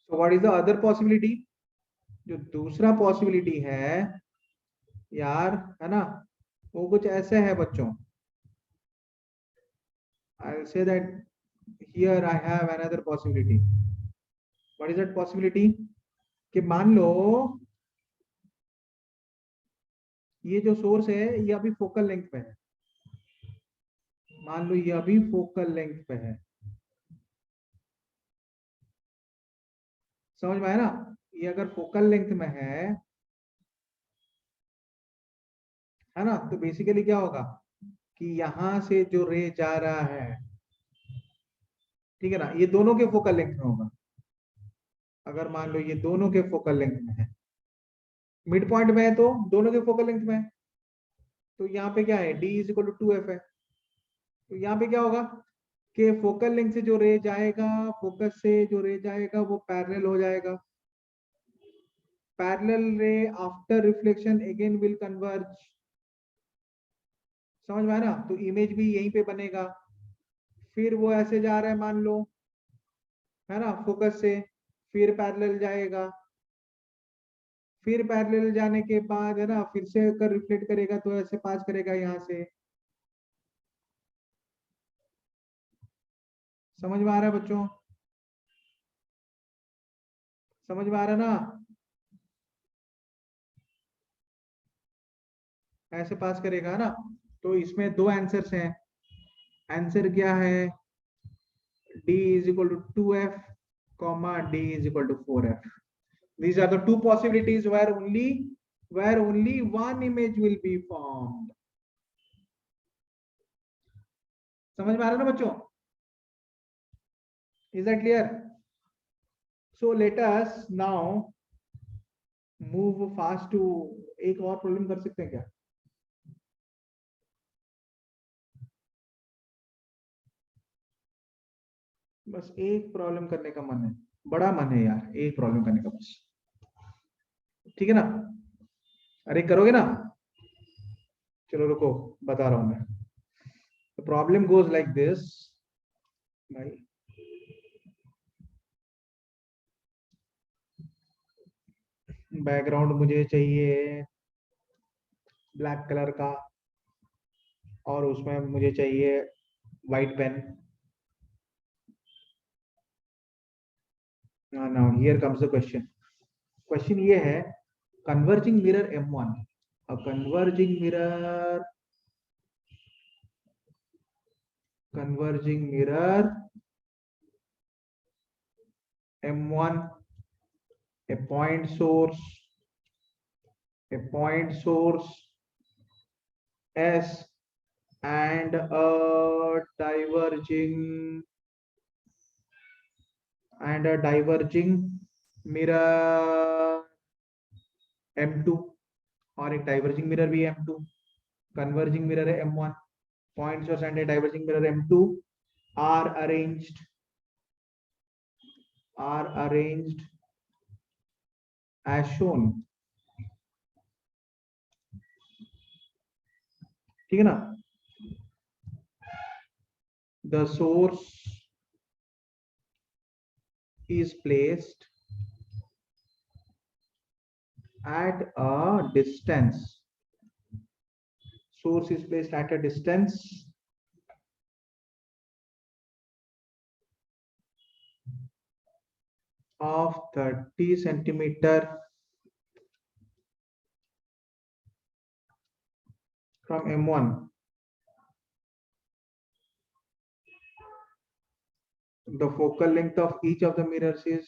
So what is the other possibility? जो दूसरा possibility है यार, है ना, वो कुछ ऐसे है बच्चों. I'll say that here I have another possibility. What is that possibility? कि मान लो ये जो सोर्स है ये अभी फोकल लेंथ पे है. मान लो ये अभी फोकल लेंथ पे है. समझ में आया ना? ये अगर फोकल लेंथ में है ना, तो बेसिकली क्या होगा कि यहां से जो रे जा रहा है, ठीक है ना, ये दोनों के फोकल लेंथ में होगा. अगर मान लो ये दोनों के फोकल लेंथ में है, मिड पॉइंट में है, तो दोनों के फोकल लेंथ में है, तो यहाँ पे क्या है, d is equal to 2f है. तो यहाँ पे क्या होगा कि फोकल लेंथ से जो रे जाएगा, फोकस से जो रे जाएगा वो पैरेलल हो जाएगा. पैरेलल रे after reflection again will converge. समझ में आया ना? तो इमेज भी यहीं पे बनेगा. फिर वो ऐसे जा रहा है मान लो, है ना, फोकस से, फिर पैरेलल जाएगा, फिर पैरेलल जाने के बाद, है ना, फिर से अगर रिफ्लेक्ट करेगा तो ऐसे पास करेगा यहाँ से. समझ में आ रहा है बच्चों? समझ में आ रहा है ना? ऐसे पास करेगा ना. तो इसमें दो आंसर्स हैं. आंसर क्या है? d is equal to 2f comma d is equal to 4f. These are the two possibilities where only one image will be formed. समझ में आ रहा है ना बच्चों? Is that clear? So let us now move fast to एक और problem कर सकते हैं क्या? बस एक प्रॉब्लम करने का मन है, बड़ा मन है यार, एक प्रॉब्लम करने का बस. ठीक है ना? अरे करोगे ना? चलो रुको, बता रहा हूं मैं. The problem goes like this. भाई बैकग्राउंड मुझे चाहिए ब्लैक कलर का, और उसमें मुझे चाहिए white pen. Now here comes the question. Question ये है, converging mirror M1, a converging mirror M1, a point source S, and a diverging mirror M2, और एक डाइवर्जिंग मिरर भी है M2. कन्वर्जिंग मिरर है M1, point source and diverging mirror M2 are arranged as shown. ठीक है ना? The source is placed at a distance. Source is placed at a distance of 30 centimeter from M1. The focal length of each of the mirrors is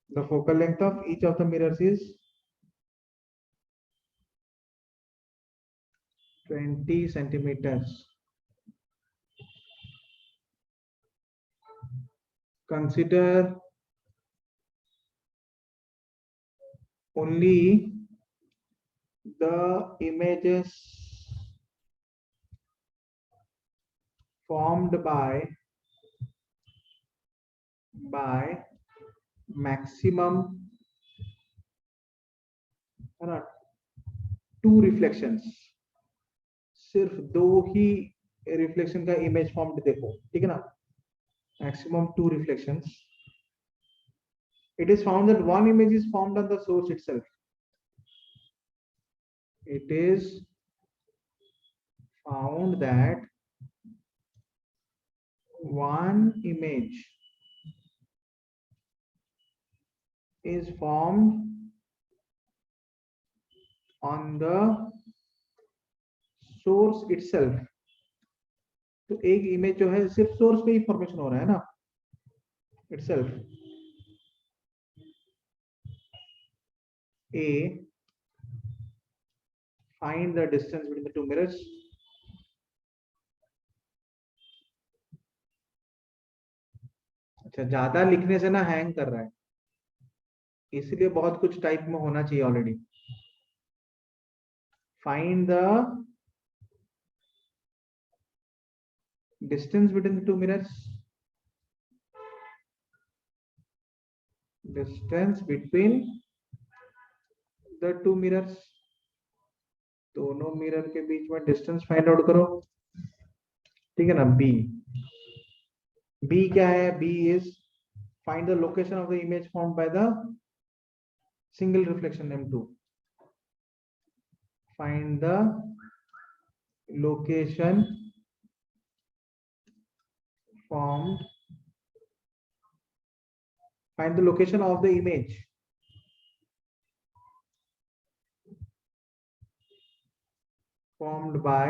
the focal length of each of the mirrors is 20 centimeters. Consider only the images formed by by maximum, है ना, 2 reflections, सिर्फ 2 ही reflection का image form देखो, ठीक है ना, maximum 2 reflections. It is found that one image is formed on the source itself. It is found that one image is formed on the source itself. तो एक इमेज जो है सिर्फ सोर्स पे ही फॉर्मेशन हो रहा है ना, itself. A, find the distance between the two mirrors. अच्छा, ज्यादा लिखने से ना हैंग कर रहा है, इसलिए बहुत कुछ टाइप में होना चाहिए already. Find the distance between the two mirrors. Distance between the two mirrors. दोनों मिरर के बीच में डिस्टेंस फाइंड आउट करो, ठीक है ना. बी क्या है? B is find the location of the image formed by the single reflection M2. Find the location formed, find the location of the image formed by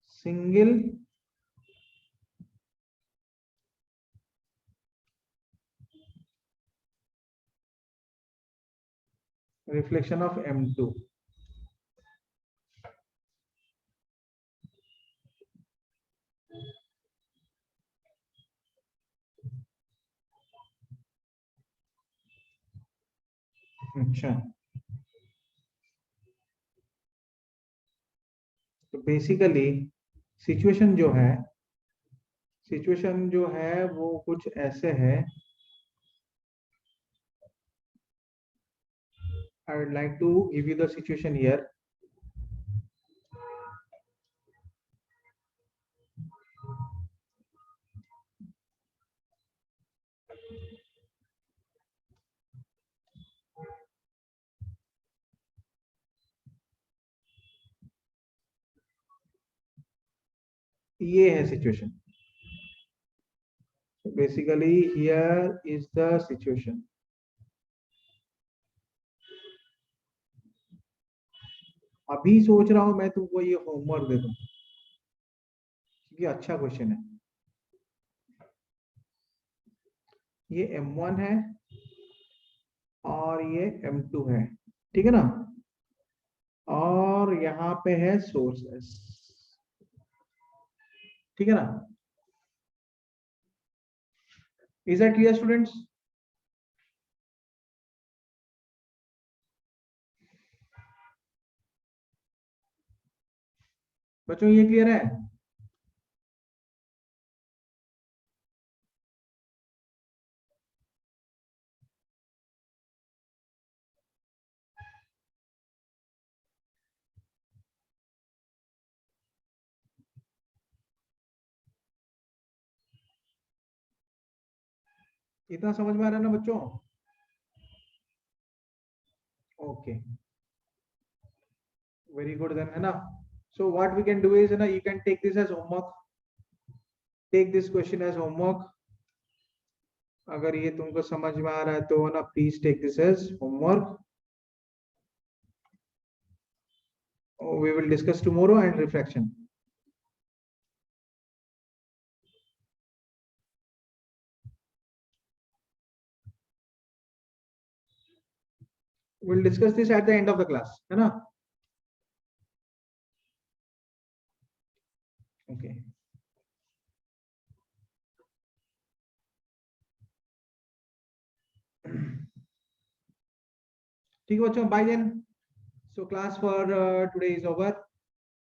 single reflection of M2. अच्छा, तो basically situation जो है वो कुछ ऐसे है. I would like to give you the situation here. ये है situation. Basically here is the situation. अभी सोच रहा हूं मैं तुमको ये होमवर्क दे दूं, क्योंकि अच्छा क्वेश्चन है. ये M1 है और ये M2 है, ठीक है ना, और यहाँ पे है सोर्स, ठीक है ना. Is that clear students? बच्चों ये क्लियर है? इतना समझ में आ रहा है ना बच्चों? ओके, वेरी गुड देन, है ना. So what we can do is, है ना, you can take this as homework, take this question as homework. अगर ये तुमको समझ में आ रहा है तो ना please take this as homework. We will discuss tomorrow and refraction. We'll discuss this at the end of the class, है ना. Okay. ठीक है बच्चों, bye then. So class for today is over.